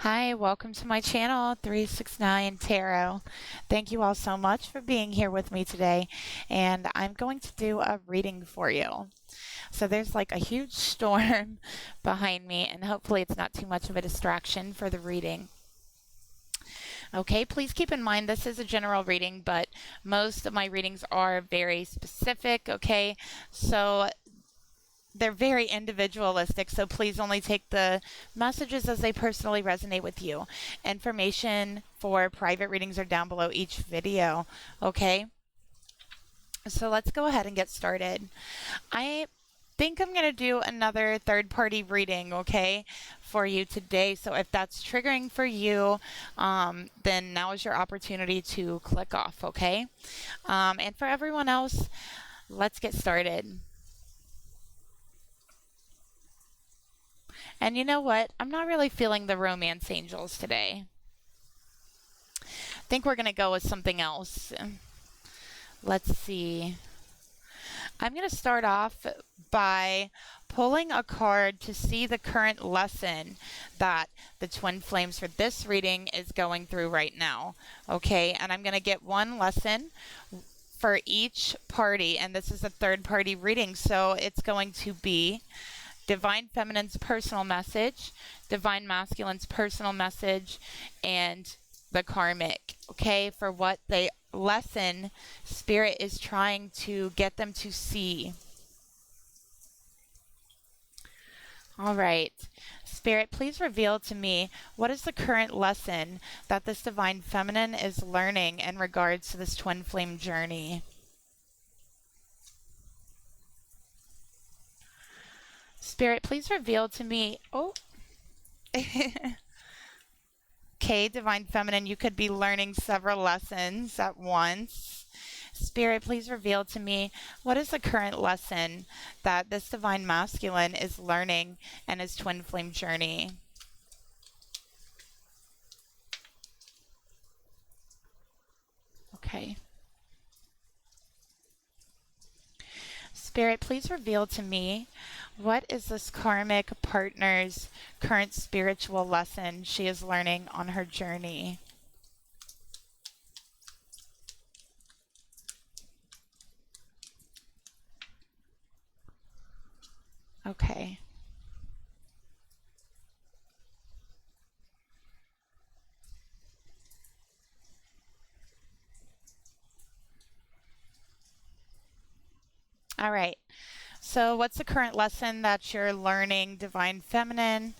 Hi, welcome to my channel, 369 Tarot. Thank you all so much for being here with me today, and I'm going to do a reading for you. So there's like a huge storm behind me, and hopefully it's not too much of a distraction for the reading. Okay, please keep in mind this is a general reading, but most of my readings are very specific, okay? So they're very individualistic, so please only take the messages as they personally resonate with you. Information for private readings are down below each video, okay? So let's go ahead and get started. I think I'm going to do another third-party reading, okay, for you today. So if that's triggering for you, then now is your opportunity to click off, okay? And for everyone else, let's get started. And you know what? I'm not really feeling the romance angels today. I think we're going to go with something else. Let's see. I'm going to start off by pulling a card to see the current lesson that the twin flames for this reading is going through right now. Okay, and I'm going to get one lesson for each party, and this is a third party reading, so it's going to be Divine Feminine's personal message, Divine Masculine's personal message, and the Karmic, okay, for what the lesson Spirit is trying to get them to see. All right. Spirit, please reveal to me what is the current lesson that this Divine Feminine is learning in regards to this twin flame journey. Spirit, please reveal to me. Okay, Divine Feminine, you could be learning several lessons at once. Spirit, please reveal to me what is the current lesson that this Divine Masculine is learning in his twin flame journey. Okay. Spirit, please reveal to me what is this karmic partner's current spiritual lesson she is learning on her journey. Okay. All right. So what's the current lesson that you're learning, Divine Feminine?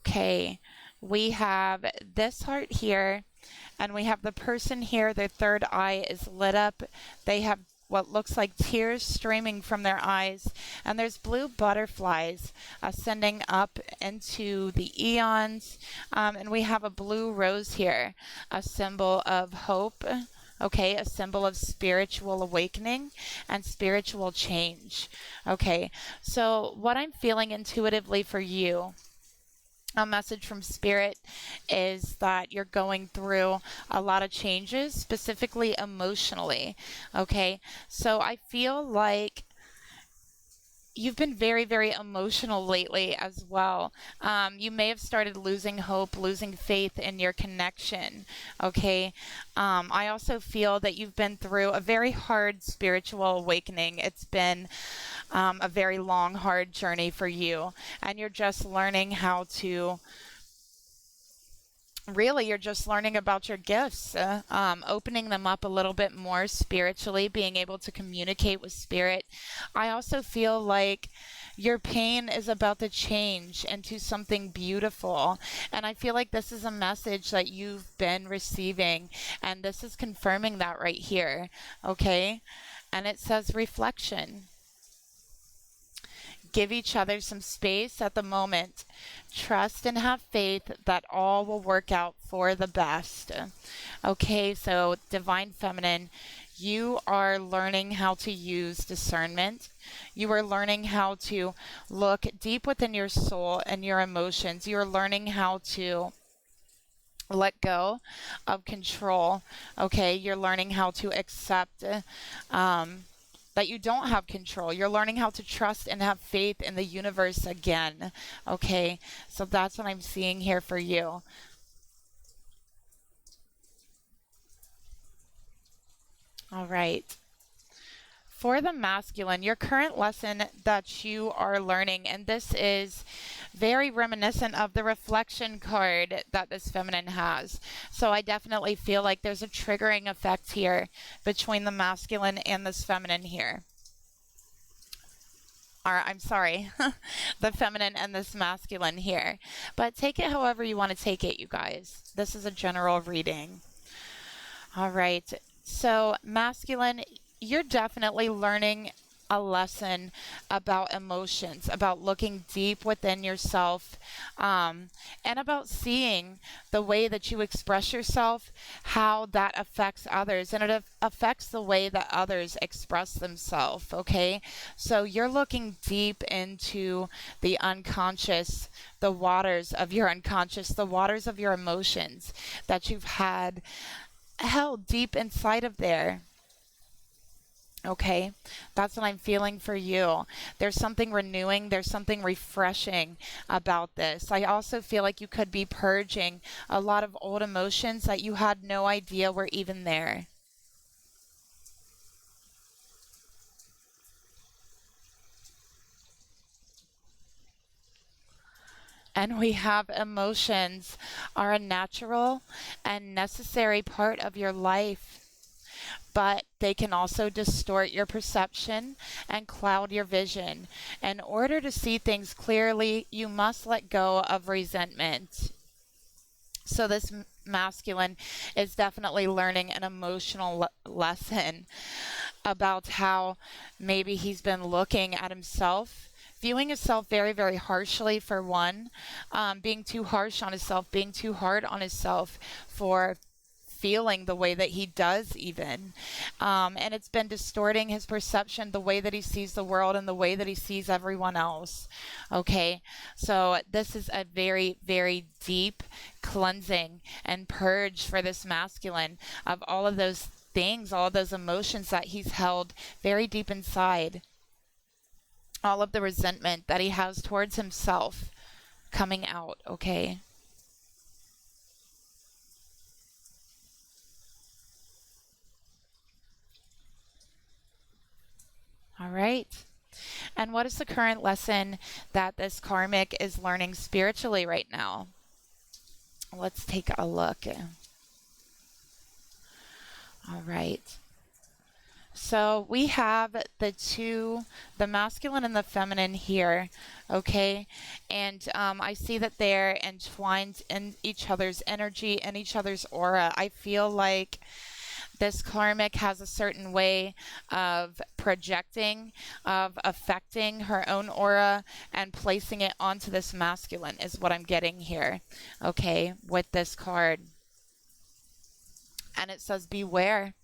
Okay. We have this heart here, and we have the person here. Their third eye is lit up. They have what looks like tears streaming from their eyes, and there's blue butterflies ascending up into the eons, and we have a blue rose here, a symbol of hope. Okay, a symbol of spiritual awakening and spiritual change. Okay, so what I'm feeling intuitively for you, a message from Spirit, is that you're going through a lot of changes, specifically emotionally. Okay, so I feel like you've been very, very emotional lately as well. You may have started losing hope, losing faith in your connection. Okay. I also feel that you've been through a very hard spiritual awakening. It's been a very long, hard journey for you, and you're just learning how to. Really, you're just learning about your gifts, opening them up a little bit more spiritually, being able to communicate with Spirit. I also feel like your pain is about to change into something beautiful. And I feel like this is a message that you've been receiving, and this is confirming that right here. Okay? And it says reflection. Give each other some space at the moment. Trust and have faith that all will work out for the best. Okay, so Divine Feminine, you are learning how to use discernment. You are learning how to look deep within your soul and your emotions. You are learning how to let go of control. Okay, you're learning how to accept that you don't have control. You're learning how to trust and have faith in the universe again. Okay, so that's what I'm seeing here for you. All right. For the masculine, your current lesson that you are learning, and this is very reminiscent of the reflection card that this feminine has. So I definitely feel like there's a triggering effect here between the masculine and this feminine here. Or, I'm sorry, the feminine and this masculine here. But take it however you want to take it, you guys. This is a general reading. All right. So, masculine, you're definitely learning a lesson about emotions, about looking deep within yourself, and about seeing the way that you express yourself, how that affects others, and it affects the way that others express themselves. Okay, so you're looking deep into the unconscious, the waters of your unconscious, the waters of your emotions that you've had held deep inside of there. Okay, that's what I'm feeling for you. There's something renewing, there's something refreshing about this. I also feel like you could be purging a lot of old emotions that you had no idea were even there. And we have emotions are a natural and necessary part of your life, but they can also distort your perception and cloud your vision. In order to see things clearly, you must let go of resentment. So, this masculine is definitely learning an emotional lesson about how maybe he's been looking at himself, viewing himself very, very harshly, for one, being too harsh on himself, being too hard on himself for feeling the way that he does, even. And it's been distorting his perception, the way that he sees the world and the way that he sees everyone else. Okay, so this is a very, very deep cleansing and purge for this masculine of all of those things, all of those emotions that he's held very deep inside, all of the resentment that he has towards himself coming out. Okay. All right. And what is the current lesson that this karmic is learning spiritually right now? Let's take a look. All right. So we have the masculine and the feminine here, okay? And I see that they're entwined in each other's energy and each other's aura. I feel like this karmic has a certain way of projecting, of affecting her own aura and placing it onto this masculine, is what I'm getting here, okay, with this card. And it says, beware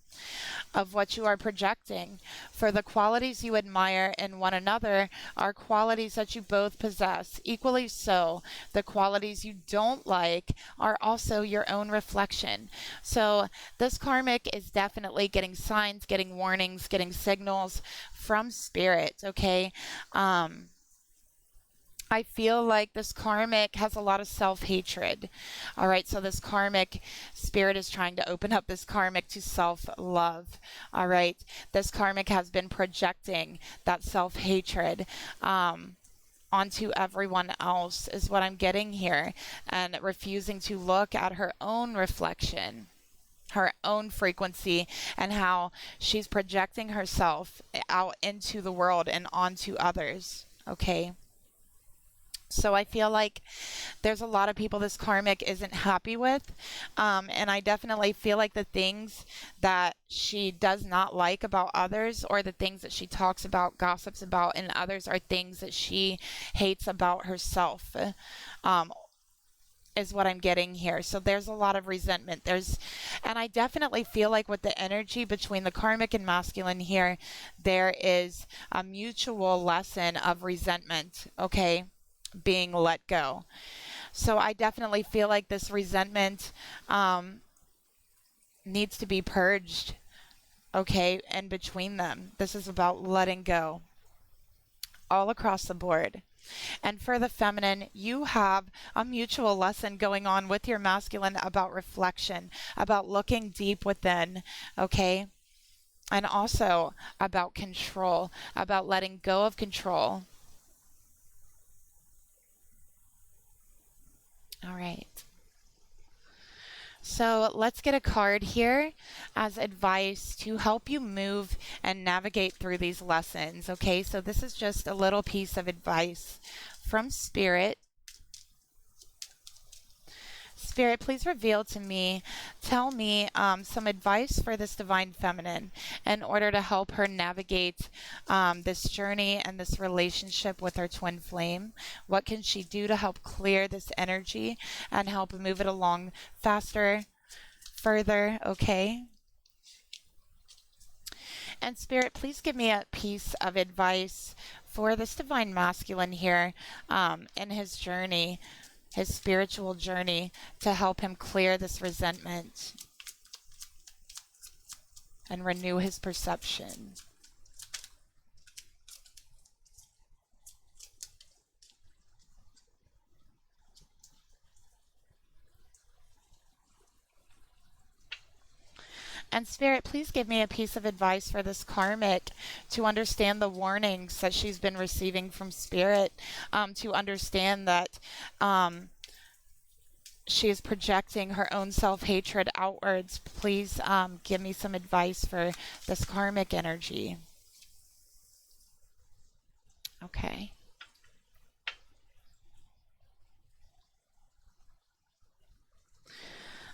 of what you are projecting, for the qualities you admire in one another are qualities that you both possess. Equally so, the qualities you don't like are also your own reflection. So this karmic is definitely getting signs, getting warnings, getting signals from spirit, okay? I feel like this karmic has a lot of self-hatred. All right, so this karmic spirit is trying to open up this karmic to self-love. All right, this karmic has been projecting that self-hatred onto everyone else, is what I'm getting here, and refusing to look at her own reflection, her own frequency, and how she's projecting herself out into the world and onto others. Okay. So I feel like there's a lot of people this karmic isn't happy with. And I definitely feel like the things that she does not like about others, or the things that she talks about, gossips about in others, are things that she hates about herself. Um, is what I'm getting here. So there's a lot of resentment. And I definitely feel like with the energy between the karmic and masculine here, there is a mutual lesson of resentment, okay, being let go. So I definitely feel like this resentment needs to be purged okay, in between them. This is about letting go all across the board. And for the feminine, you have a mutual lesson going on with your masculine about reflection, about looking deep within, okay? And also about control, about letting go of control. All right. So let's get a card here as advice to help you move and navigate through these lessons. Okay, so this is just a little piece of advice from Spirit. Spirit, please reveal to me, tell me some advice for this divine feminine in order to help her navigate this journey and this relationship with her twin flame. What can she do to help clear this energy and help move it along faster, further, okay? And Spirit, please give me a piece of advice for this divine masculine here in his journey, his spiritual journey, to help him clear this resentment and renew his perception. And Spirit, please give me a piece of advice for this karmic to understand the warnings that she's been receiving from Spirit, to understand that she is projecting her own self-hatred outwards. Please give me some advice for this karmic energy. Okay.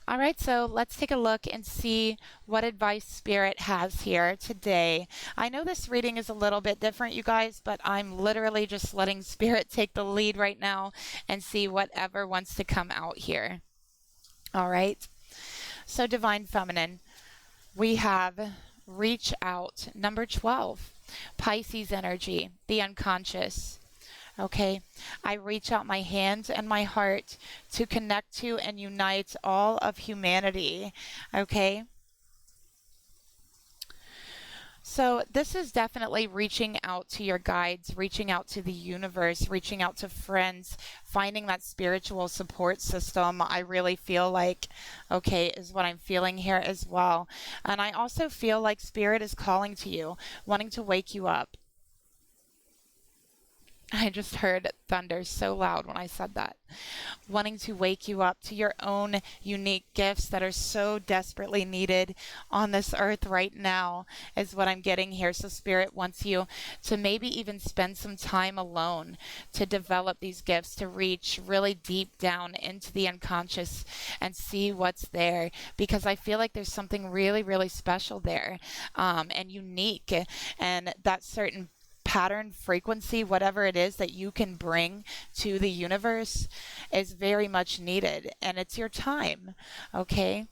All right, so let's take a look and see what advice Spirit has here today. I know this reading is a little bit different, you guys, but I'm literally just letting Spirit take the lead right now and see whatever wants to come out here. All right, so Divine Feminine, we have reach out, number 12, Pisces energy, the unconscious. Okay, I reach out my hands and my heart to connect to and unite all of humanity. Okay, so this is definitely reaching out to your guides, reaching out to the universe, reaching out to friends, finding that spiritual support system. I really feel like, okay, is what I'm feeling here as well. And I also feel like Spirit is calling to you, wanting to wake you up. I just heard thunder so loud when I said that. Wanting to wake you up to your own unique gifts that are so desperately needed on this earth right now is what I'm getting here. So Spirit wants you to maybe even spend some time alone to develop these gifts, to reach really deep down into the unconscious and see what's there, because I feel like there's something really, really special there, and unique, and that certain pattern, frequency, whatever it is that you can bring to the universe is very much needed, and it's your time. Okay,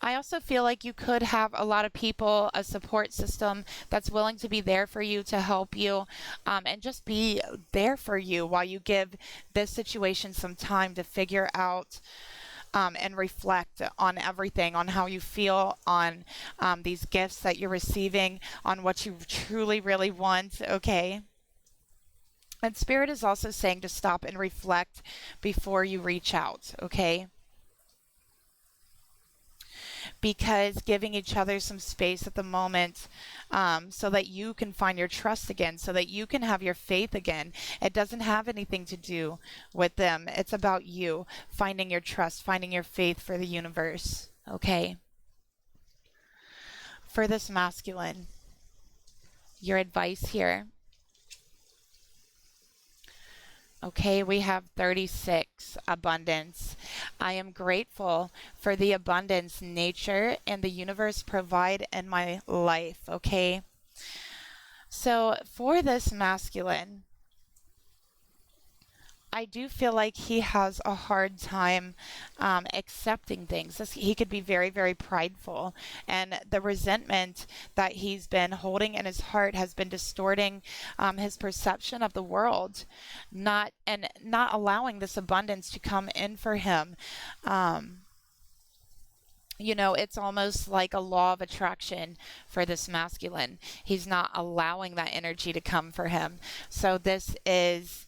I also feel like you could have a lot of people, a support system that's willing to be there for you, to help you, and just be there for you while you give this situation some time to figure out and reflect on everything, on how you feel, on these gifts that you're receiving, on what you truly, really want, okay? And Spirit is also saying to stop and reflect before you reach out, okay? Because giving each other some space at the moment, so that you can find your trust again, so that you can have your faith again. It doesn't have anything to do with them. It's about you finding your trust, finding your faith for the universe. Okay. For this masculine, your advice here. Okay, we have 36, abundance. I am grateful for the abundance nature and the universe provide in my life, okay? So for this masculine, I do feel like he has a hard time accepting things. He could be very, very prideful, and the resentment that he's been holding in his heart has been distorting his perception of the world, not allowing this abundance to come in for him. You know, it's almost like a law of attraction for this masculine. He's not allowing that energy to come for him. So this is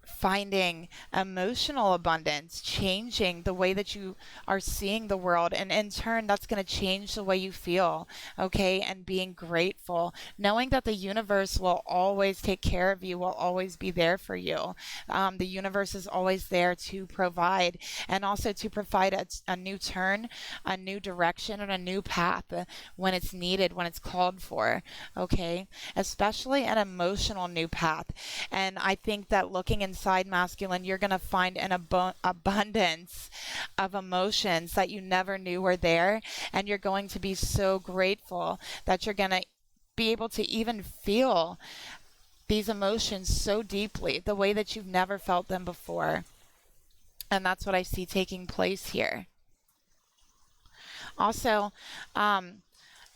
finding emotional abundance, changing the way that you are seeing the world. And in turn, that's going to change the way you feel, okay? And being grateful, knowing that the universe will always take care of you, will always be there for you. The universe is always there to provide, and also to provide a new turn, a new direction, and a new path when it's needed, when it's called for, okay? Especially an emotional new path. And I think that looking inside masculine, you're going to find an abundance of emotions that you never knew were there. And you're going to be so grateful that you're going to be able to even feel these emotions so deeply, the way that you've never felt them before. And that's what I see taking place here. Also,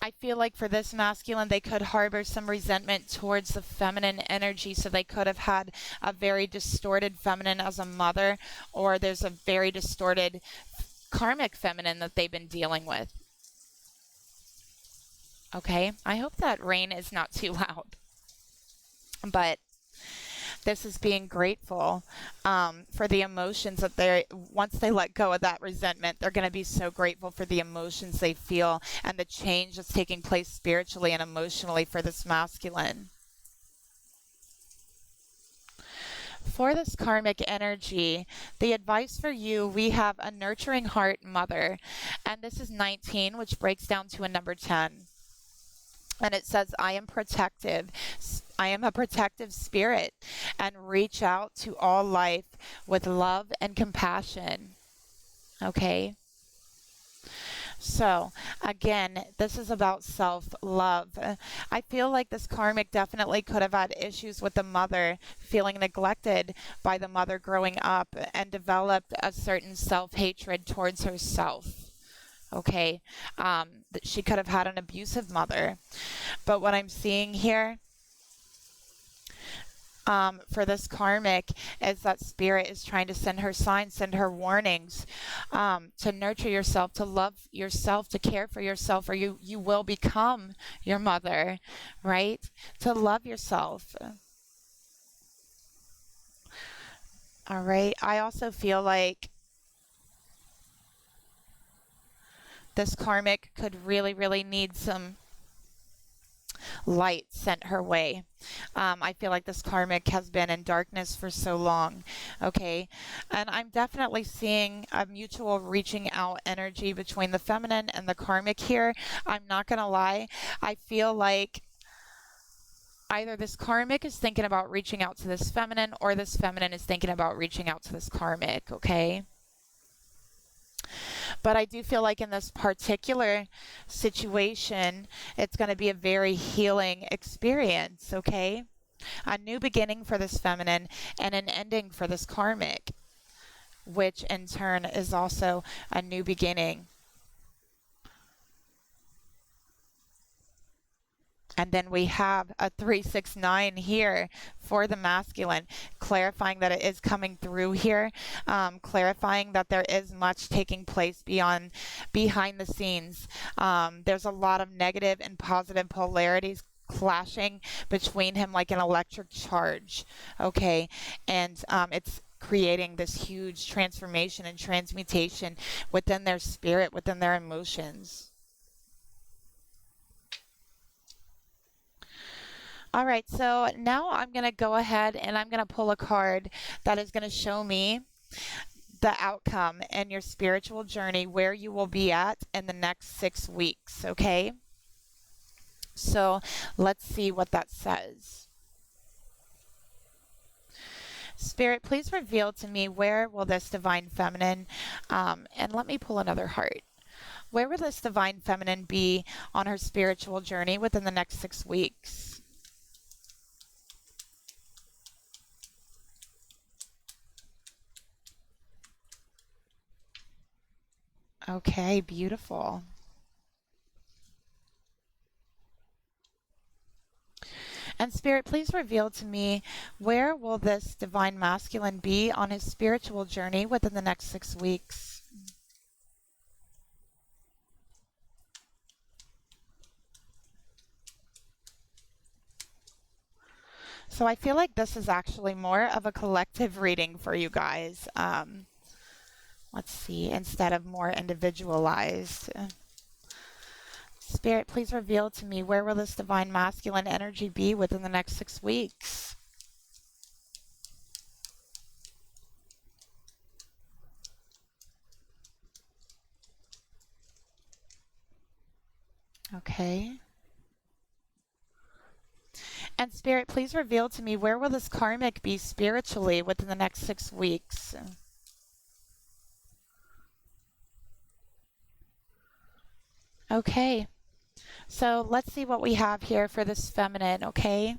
I feel like for this masculine, they could harbor some resentment towards the feminine energy. So they could have had a very distorted feminine as a mother, or there's a very distorted karmic feminine that they've been dealing with. Okay, I hope that rain is not too loud. But this is being grateful for the emotions that they're, once they let go of that resentment, they're going to be so grateful for the emotions they feel and the change that's taking place spiritually and emotionally for this masculine. For this karmic energy, the advice for you, we have a nurturing heart mother, and this is 19, which breaks down to a number 10. And it says, I am protective. I am a protective spirit and reach out to all life with love and compassion. Okay? So, again, this is about self-love. I feel like this karmic definitely could have had issues with the mother, feeling neglected by the mother growing up, and developed a certain self-hatred towards herself. Okay, she could have had an abusive mother. But what I'm seeing here for this karmic is that spirit is trying to send her signs, send her warnings, to nurture yourself, to love yourself, to care for yourself, or you will become your mother, right? To love yourself. All right. I also feel like this karmic could really, really need some light sent her way. I feel like this karmic has been in darkness for so long. Okay. And I'm definitely seeing a mutual reaching out energy between the feminine and the karmic here. I'm not going to lie. I feel like either this karmic is thinking about reaching out to this feminine, or this feminine is thinking about reaching out to this karmic. Okay. But I do feel like in this particular situation, it's going to be a very healing experience, okay? A new beginning for this feminine and an ending for this karmic, which in turn is also a new beginning. And then we have a 369 here for the masculine, clarifying that it is coming through here, clarifying that there is much taking place behind the scenes. There's a lot of negative and positive polarities clashing between him like an electric charge, okay? And it's creating this huge transformation and transmutation within their spirit, within their emotions. All right, so now I'm going to go ahead and I'm going to pull a card that is going to show me the outcome in your spiritual journey, where you will be at in the next 6 weeks, okay? So let's see what that says. Spirit, please reveal to me, where will this divine feminine, and let me pull another heart. Where will this divine feminine be on her spiritual journey within the next 6 weeks? Okay, beautiful. And Spirit, please reveal to me, where will this divine masculine be on his spiritual journey within the next 6 weeks? So I feel like this is actually more of a collective reading for you guys. Let's see, instead of more individualized. Spirit, please reveal to me, where will this divine masculine energy be within the next 6 weeks? Okay. And Spirit, please reveal to me, where will this karmic be spiritually within the next 6 weeks? Okay. So let's see what we have here for this feminine, okay?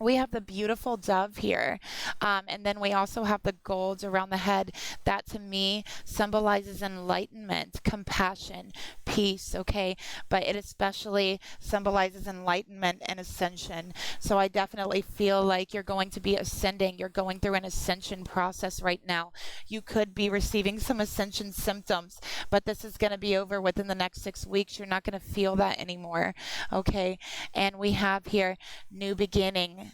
We have the beautiful dove here. And then we also have the gold around the head. That to me symbolizes enlightenment, compassion, peace, okay? But it especially symbolizes enlightenment and ascension. So I definitely feel like you're going to be ascending. You're going through an ascension process right now. You could be receiving some ascension symptoms, but this is going to be over within the next 6 weeks. You're not going to feel that anymore, okay? And we have here new beginning.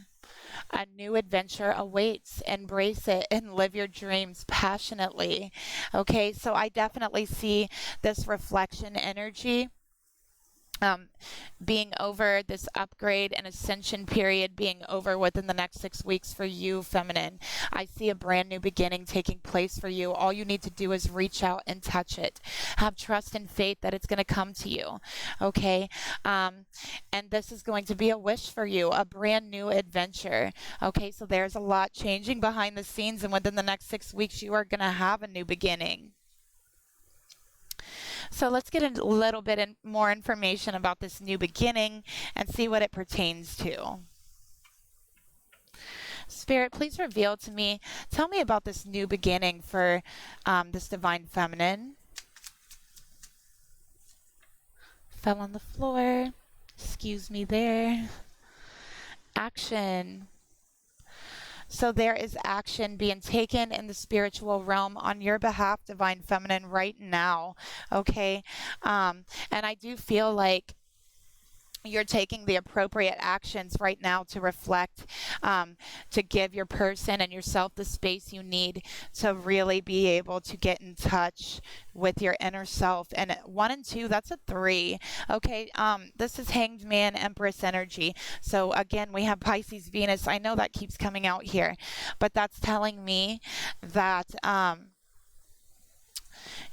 A new adventure awaits. Embrace it and live your dreams passionately. Okay, so I definitely see this reflection energy um, being over, this upgrade and ascension period being over within the next 6 weeks for you, feminine. I see a brand new beginning taking place for you. All you need to do is reach out and touch it. Have trust and faith that it's going to come to you. Okay. And this is going to be a wish for you, a brand new adventure. Okay. So there's a lot changing behind the scenes, and within the next 6 weeks, you are going to have a new beginning. So let's get a little bit more information about this new beginning and see what it pertains to. Spirit, please reveal to me, tell me about this new beginning for this divine feminine. Fell on the floor. Excuse me there. Action. So there is action being taken in the spiritual realm on your behalf, divine feminine, right now. Okay. And I do feel like you're taking the appropriate actions right now to reflect, to give your person and yourself the space you need to really be able to get in touch with your inner self. And 1 and 2, that's a 3. Okay, this is Hanged Man, Empress energy. So again, we have Pisces, Venus. I know that keeps coming out here, but that's telling me that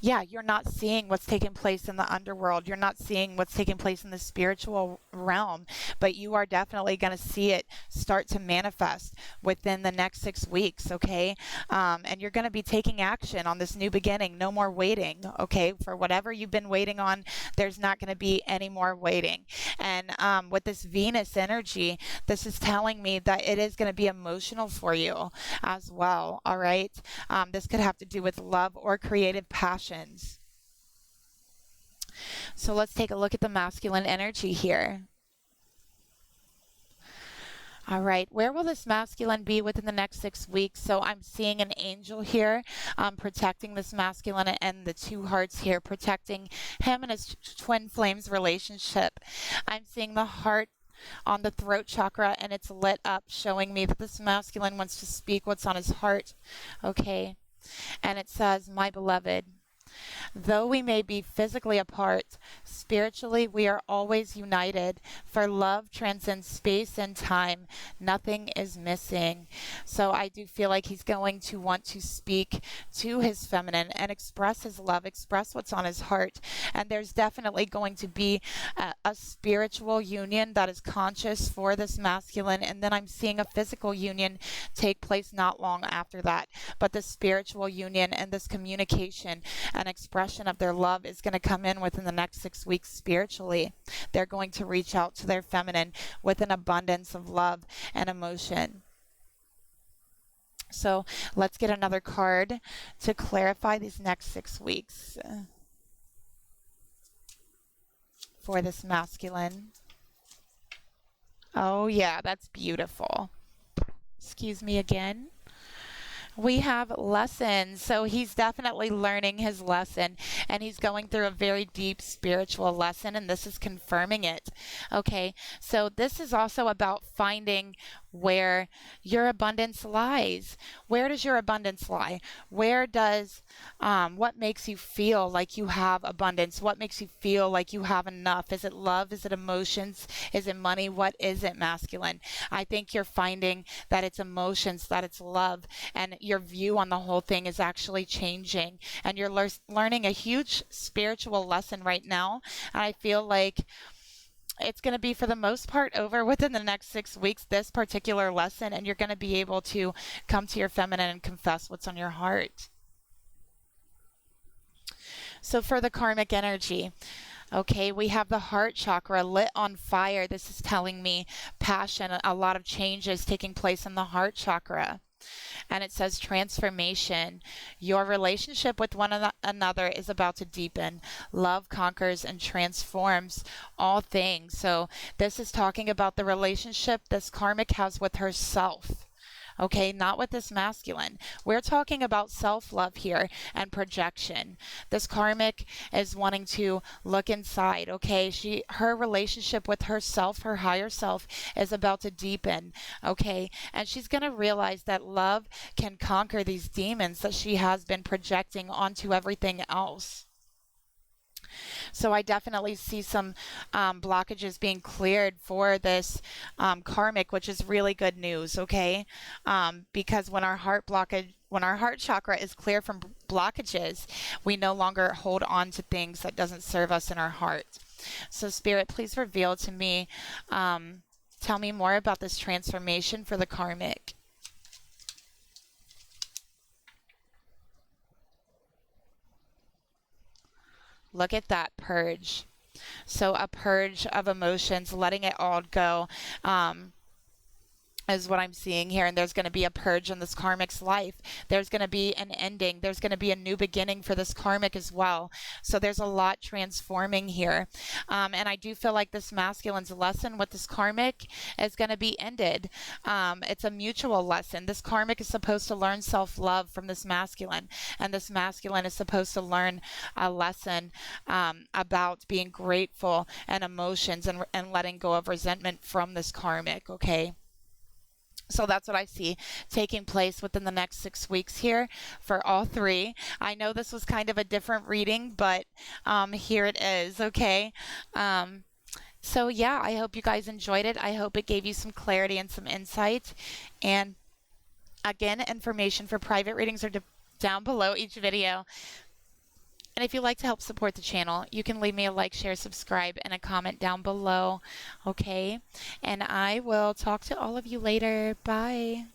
yeah, you're not seeing what's taking place in the underworld. You're not seeing what's taking place in the spiritual realm, but you are definitely going to see it start to manifest within the next 6 weeks, okay? And you're going to be taking action on this new beginning. No more waiting, okay? For whatever you've been waiting on, there's not going to be any more waiting. And with this Venus energy, this is telling me that it is going to be emotional for you as well, all right? This could have to do with love or creative passions. So let's take a look at the masculine energy here. All right, where will this masculine be within the next 6 weeks? So I'm seeing an angel here protecting this masculine, and the 2 hearts here protecting him and his twin flames relationship. I'm seeing the heart on the throat chakra, and it's lit up, showing me that this masculine wants to speak what's on his heart. Okay, and it says, my beloved, though we may be physically apart, spiritually we are always united, for love transcends space and time. Nothing is missing. So I do feel like he's going to want to speak to his feminine and express his love, express what's on his heart. And there's definitely going to be a spiritual union that is conscious for this masculine. And then I'm seeing a physical union take place not long after that. But the spiritual union and this communication and expression of their love is going to come in within the next 6 weeks spiritually. They're going to reach out to their feminine with an abundance of love and emotion. So let's get another card to clarify these next 6 weeks for this masculine. Oh yeah, that's beautiful. Excuse me again. We have lessons. So he's definitely learning his lesson, and he's going through a very deep spiritual lesson, and this is confirming it. Okay. So this is also about finding where your abundance lies. Where does your abundance lie? Where does what makes you feel like you have abundance? What makes you feel like you have enough? Is it love? Is it emotions? Is it money? What is it, masculine? I think you're finding that it's emotions, that it's love, and your view on the whole thing is actually changing. And you're learning a huge spiritual lesson right now. And I feel like it's going to be, for the most part, over within the next 6 weeks, this particular lesson, and you're going to be able to come to your feminine and confess what's on your heart. So for the karmic energy, okay, we have the heart chakra lit on fire. This is telling me passion, a lot of changes taking place in the heart chakra. And it says transformation. Your relationship with one another is about to deepen. Love conquers and transforms all things. So this is talking about the relationship this karmic has with herself. Okay, not with this masculine. We're talking about self-love here and projection. This karmic is wanting to look inside, okay? Her relationship with herself, her higher self, is about to deepen, okay? And she's going to realize that love can conquer these demons that she has been projecting onto everything else. So I definitely see some blockages being cleared for this karmic, which is really good news, okay? Because when our heart chakra is clear from blockages, we no longer hold on to things that doesn't serve us in our heart. So Spirit, please reveal to me, tell me more about this transformation for the karmic. Look at that purge. So a purge of emotions, letting it all go. Is what I'm seeing here, and there's going to be a purge in this karmic's life. There's going to be an ending. There's going to be a new beginning for this karmic as well. So there's a lot transforming here. And I do feel like this masculine's lesson with this karmic is going to be ended. It's a mutual lesson. This karmic is supposed to learn self-love from this masculine, and this masculine is supposed to learn a lesson about being grateful and emotions and letting go of resentment from this karmic, okay? So that's what I see taking place within the next 6 weeks here for all three. I know this was kind of a different reading, but here it is, okay? So yeah, I hope you guys enjoyed it. I hope it gave you some clarity and some insight. And again, information for private readings are down below each video. And if you'd like to help support the channel, you can leave me a like, share, subscribe, and a comment down below, okay? And I will talk to all of you later. Bye.